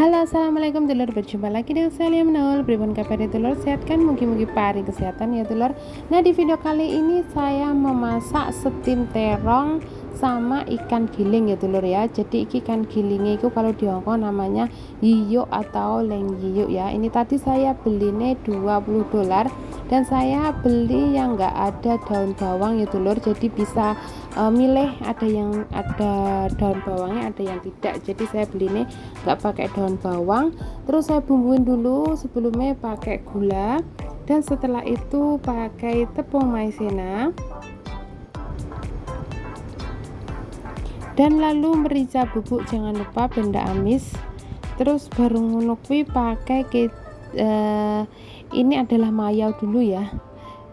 Halo, assalamualaikum dulur, berjumpa lagi dengan saya Liam. Pripun kabar dulur, sehat kan? Mugi-mugi paring kesehatan ya dulur. Nah, di video kali ini saya memasak steam terong sama ikan giling ya dulur ya. Jadi ikan gilingnya itu kalau di Hongkong namanya yiyuk atau leng yiyuk ya. Ini tadi saya belinya $20 dan saya beli yang enggak ada daun bawang ya dulur. Jadi bisa milih, ada yang ada daun bawangnya, ada yang tidak. Jadi saya belinya nggak pakai daun bawang. Terus saya bumbuin dulu, sebelumnya pakai gula, dan setelah itu pakai tepung maizena, dan lalu merica bubuk, jangan lupa benda amis. Terus baru ngono kuwi pakai ini adalah mayau dulu ya,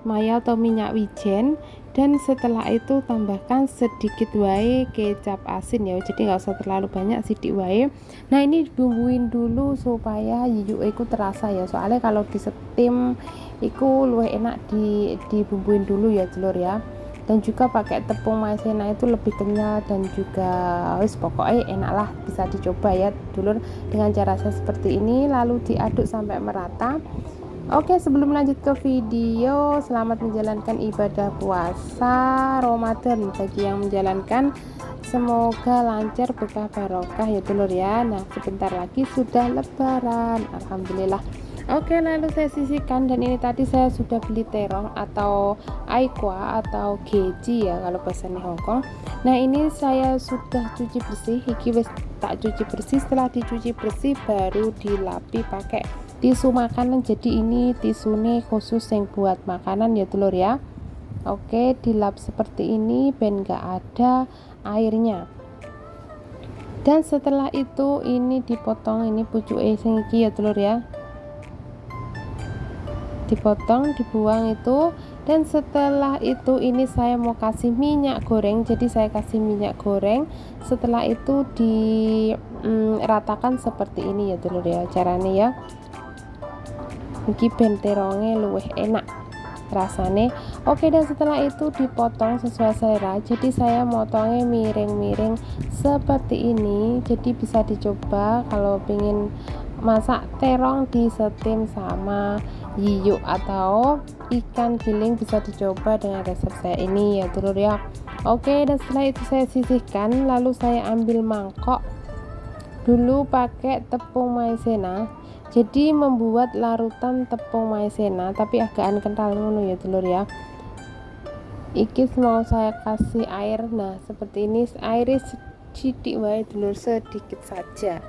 mayau atau minyak wijen. Dan setelah itu tambahkan sedikit wae kecap asin ya, jadi nggak usah terlalu banyak, sedikit wae. Nah, ini bumbuin dulu supaya yuyuk itu terasa ya, soalnya kalau di steam itu luwih enak dibumbuin dulu ya telur ya. Dan juga pakai tepung maizena itu lebih kenyal, dan juga wis pokoknya enak lah, bisa dicoba ya dulur dengan cara saya seperti ini. Lalu diaduk sampai merata. Oke, sebelum lanjut ke video, selamat menjalankan ibadah puasa Ramadan bagi yang menjalankan. Semoga lancar, berkah, barokah ya dulur ya. Nah, sebentar lagi sudah lebaran, alhamdulillah. Oke, lalu saya sisihkan, dan ini tadi saya sudah beli terong atau aikwa atau geji ya kalau bahasa Hongkong. Nah, ini saya sudah cuci bersih, iki wis tak cuci bersih. Setelah dicuci bersih baru dilapi pakai tisu makanan. Jadi ini tisune khusus yang buat makanan ya telur ya. Oke, dilap seperti ini ben gak ada airnya. Dan setelah itu ini dipotong, ini pucuke sing iki ya telur ya, dipotong, dibuang itu. Dan setelah itu ini saya mau kasih minyak goreng, jadi saya kasih minyak goreng. Setelah itu diratakan seperti ini ya telur ya caranya ya. Iki ben teronge luwih enak rasane. Oke, dan setelah itu dipotong sesuai selera. Jadi saya motongnya miring-miring seperti ini. Jadi bisa dicoba kalau pengen masak terong di steam sama yiyuk atau ikan giling, bisa dicoba dengan resep saya ini ya telur ya. Oke, dan setelah itu saya sisihkan, lalu saya ambil mangkok dulu pakai tepung maizena. Jadi membuat larutan tepung maizena tapi agak kental ngono ya telur ya. Iki mau saya kasih air, nah seperti ini, airnya sedikit wae telur, sedikit saja.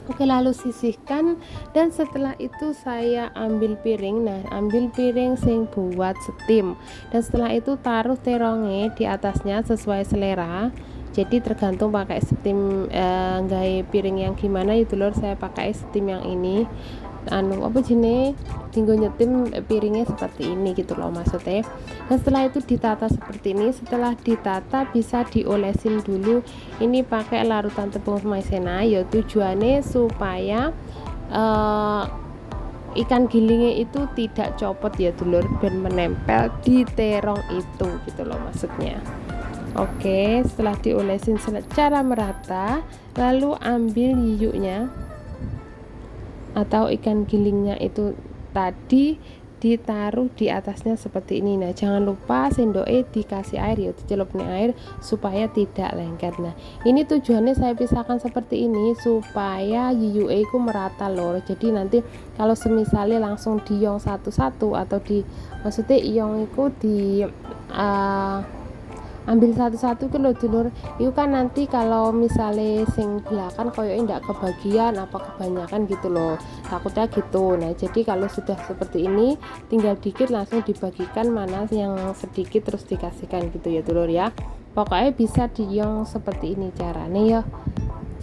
Oke, lalu sisihkan, dan setelah itu saya ambil piring. Nah, ambil piring sing buat steam, dan setelah itu taruh terongnya di atasnya sesuai selera. Jadi tergantung pakai steam gawe piring yang gimana ya dulur. Saya pakai steam yang ini, apa jenis tinggal nyetim piringnya seperti ini gitu loh maksudnya. Dan setelah itu ditata seperti ini. Setelah ditata bisa diolesin dulu ini pakai larutan tepung maizena ya, tujuannya supaya ikan gilingnya itu tidak copot ya dulur, dan menempel di terong itu gitu loh maksudnya. Oke, setelah diolesin secara merata, lalu ambil yiyuknya atau ikan gilingnya itu tadi ditaruh di atasnya seperti ini. Nah, jangan lupa sendoknya dikasih air ya, dicelupin air supaya tidak lengket. Nah, ini tujuannya saya pisahkan seperti ini supaya yiyuknya itu merata lor. Jadi nanti kalau semisalnya langsung diong satu-satu atau maksudnya iong itu ambil satu-satu ke lo dulur, itu kan nanti kalau misalnya sing belakang koyoknya ndak kebagian apa kebanyakan gitu loh, takutnya gitu. Nah, jadi kalau sudah seperti ini tinggal dikit langsung dibagikan, mana yang sedikit terus dikasihkan gitu ya dulur ya. Pokoknya bisa diong seperti ini caranya ya,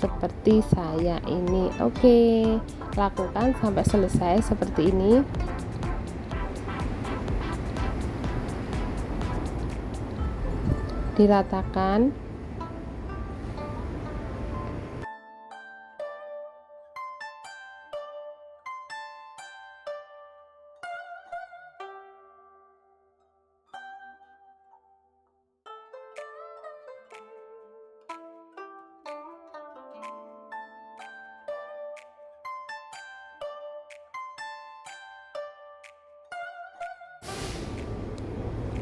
seperti saya ini. Oke, lakukan sampai selesai seperti ini. Diratakan.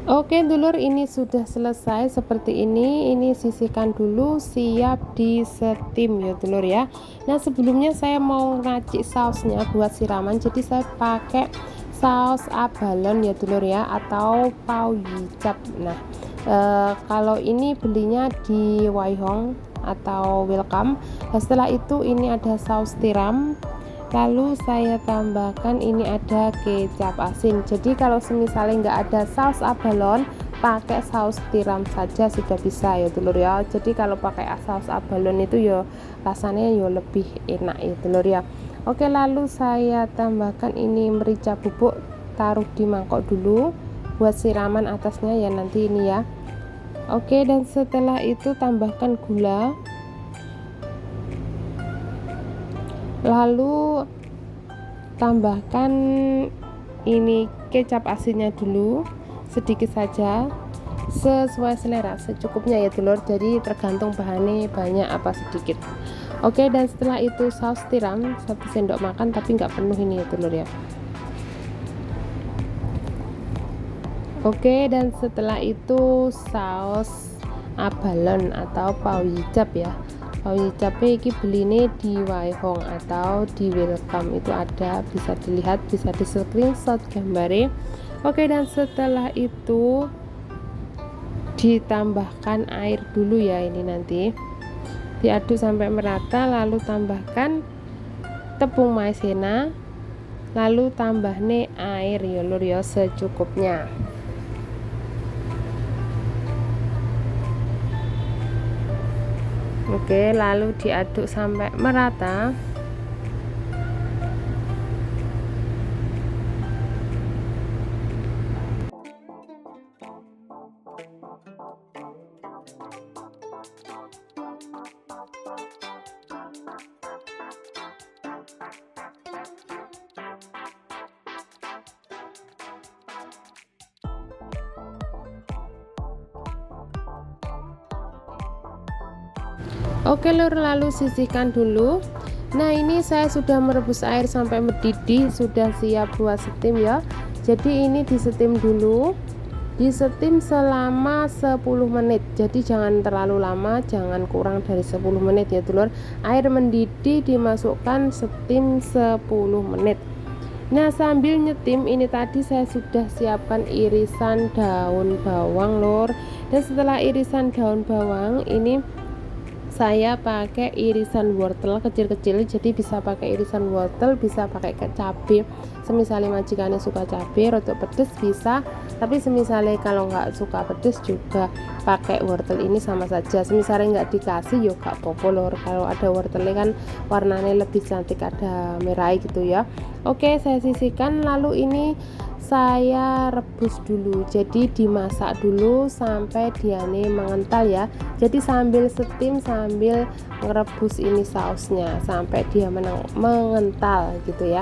Oke dulur, ini sudah selesai seperti ini sisihkan dulu, siap di steam ya dulur ya. Nah sebelumnya saya mau racik sausnya buat siraman, jadi saya pakai saus abalon ya dulur ya, atau pau hijab. Nah kalau ini belinya di Waihong atau Welcome. Nah, setelah itu ini ada saus tiram, lalu saya tambahkan ini ada kecap asin. Jadi kalau misalnya nggak ada saus abalon, pakai saus tiram saja sudah bisa ya dulur ya. Jadi kalau pakai saus abalon itu ya rasanya ya lebih enak ya dulur ya. Oke, lalu saya tambahkan ini merica bubuk, taruh di mangkok dulu buat siraman atasnya ya nanti ini ya. Oke, dan setelah itu tambahkan gula, lalu tambahkan ini kecap asinnya dulu sedikit saja, sesuai selera, secukupnya ya dulur, jadi tergantung bahannya banyak apa sedikit. Oke, dan setelah itu saus tiram 1 sendok makan, tapi nggak penuh ini ya dulur ya. Oke, dan setelah itu saus abalon atau pau hijab ya. Pau hijab ini beli di Waihong atau di Welcome, itu ada, bisa dilihat, bisa di screenshot gambarnya. Oke, dan setelah itu ditambahkan air dulu ya, ini nanti diaduk sampai merata, lalu tambahkan tepung maizena, lalu tambah nih air ya lur ya secukupnya. Oke, lalu diaduk sampai merata. Oke lur, lalu sisihkan dulu. Nah ini saya sudah merebus air sampai mendidih, sudah siap buat steam ya. Jadi ini di steam dulu, di steam selama 10 menit, jadi jangan terlalu lama, jangan kurang dari 10 menit ya dulur. Air mendidih dimasukkan steam 10 menit. Nah sambil nyetim ini tadi saya sudah siapkan irisan daun bawang lur. Dan setelah irisan daun bawang ini saya pakai irisan wortel kecil-kecil, jadi bisa pakai irisan wortel, bisa pakai cabai. Semisalnya majikannya suka cabai rada pedes bisa, tapi semisalnya kalau nggak suka pedes juga pakai wortel ini sama saja. Semisalnya nggak dikasih ya gak apa-apa lor, kalau ada wortelnya kan warnanya lebih cantik, ada merah gitu ya. Oke, saya sisihkan, lalu ini saya rebus dulu, jadi dimasak dulu sampai diane mengental ya. Jadi sambil steam sambil merebus ini sausnya sampai dia mengental gitu ya.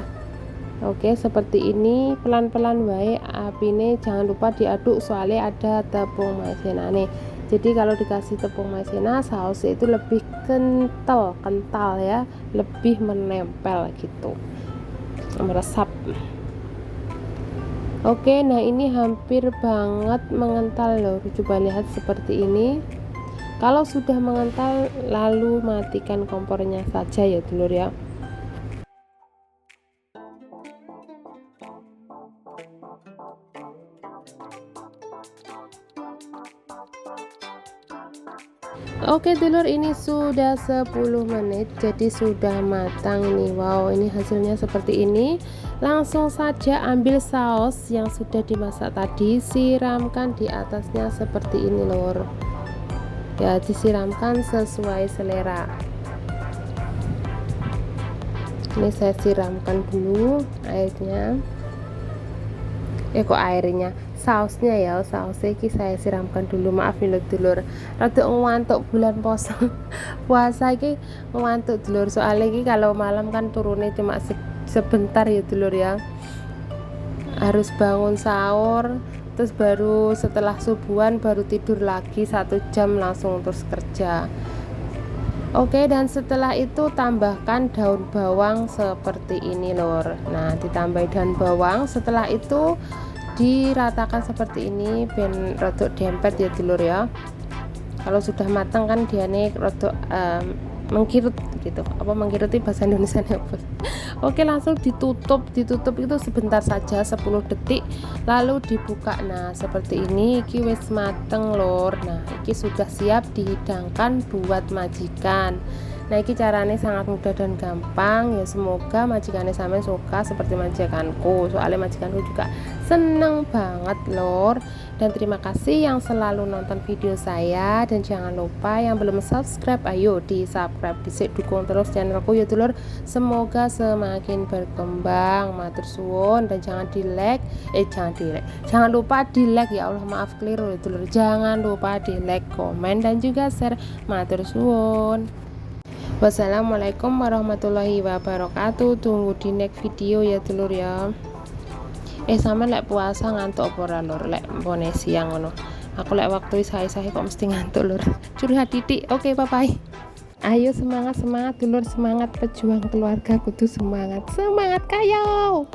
Oke, seperti ini pelan-pelan wae apine, jangan lupa diaduk soalnya ada tepung maizena nih. Jadi kalau dikasih tepung maizena sausnya itu lebih kental ya, lebih menempel gitu, meresap. Oke, nah ini hampir banget mengental loh, coba lihat seperti ini. Kalau sudah mengental lalu matikan kompornya saja ya dulur ya. Oke dulur, ini sudah 10 menit, jadi sudah matang ini. Wow, ini hasilnya seperti ini. Langsung saja ambil saus yang sudah dimasak tadi, siramkan di atasnya seperti ini lur ya, disiramkan sesuai selera. Ini saya siramkan dulu airnya, kok airnya, sausnya ya, sausnya ini saya siramkan dulu. Maaf nih dulur, rada ngantuk bulan puasa ini, ngantuk dulur, soalnya ini kalau malam kan turunnya cuma sebentar ya dulur ya, harus bangun sahur terus baru setelah subuhan baru tidur lagi 1 jam langsung terus kerja. Oke, dan setelah itu tambahkan daun bawang seperti ini lor. Nah ditambah daun bawang, setelah itu diratakan seperti ini ben rodok dempet ya dulur ya. Kalau sudah matang kan dia nih rodok mengkirut gitu, apa mengkiruti bahasa Indonesia apa. Oke, langsung ditutup itu sebentar saja 10 detik lalu dibuka. Nah seperti ini, iki wis mateng lor. Nah iki sudah siap dihidangkan buat majikan. Nah ini caranya sangat mudah dan gampang ya, semoga majikannya sampai suka seperti majikanku, soalnya majikanku juga seneng banget lor. Dan terima kasih yang selalu nonton video saya, dan jangan lupa yang belum subscribe ayo di subscribe, dukung terus channelku ya dulur, semoga semakin berkembang, matur suwun. Dan jangan lupa di like ya Allah, maaf keliru ya dulur, jangan lupa di like, komen dan juga share, matur suwun. Wassalamualaikum warahmatullahi wabarakatuh. Tunggu di next video ya dulur ya. Sama lek puasa ngantuk apa ora lur? Lek mpone siang ngono. Aku lek waktu sae-sae kok mesti ngantuk lur. Curhat titik. Oke, bye bye. Ayo semangat dulur, semangat pejuang keluarga kudu semangat. Semangat kayo.